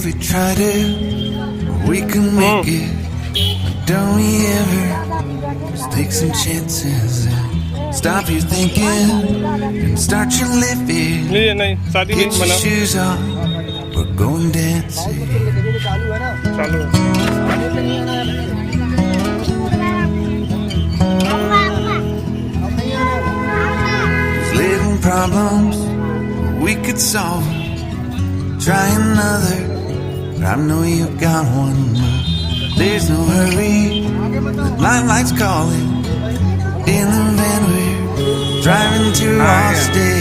if we try to, we can make it. Don't we ever just take some chances and stop your thinking and start your living. नहीं नहीं शादी Get नहीं your बना shoes on, we're going dancing. चालू There's little problems, we could solve them. Try another, but I know you got one. There's no hurry, the light light's calling. In the van we're driving to Austin.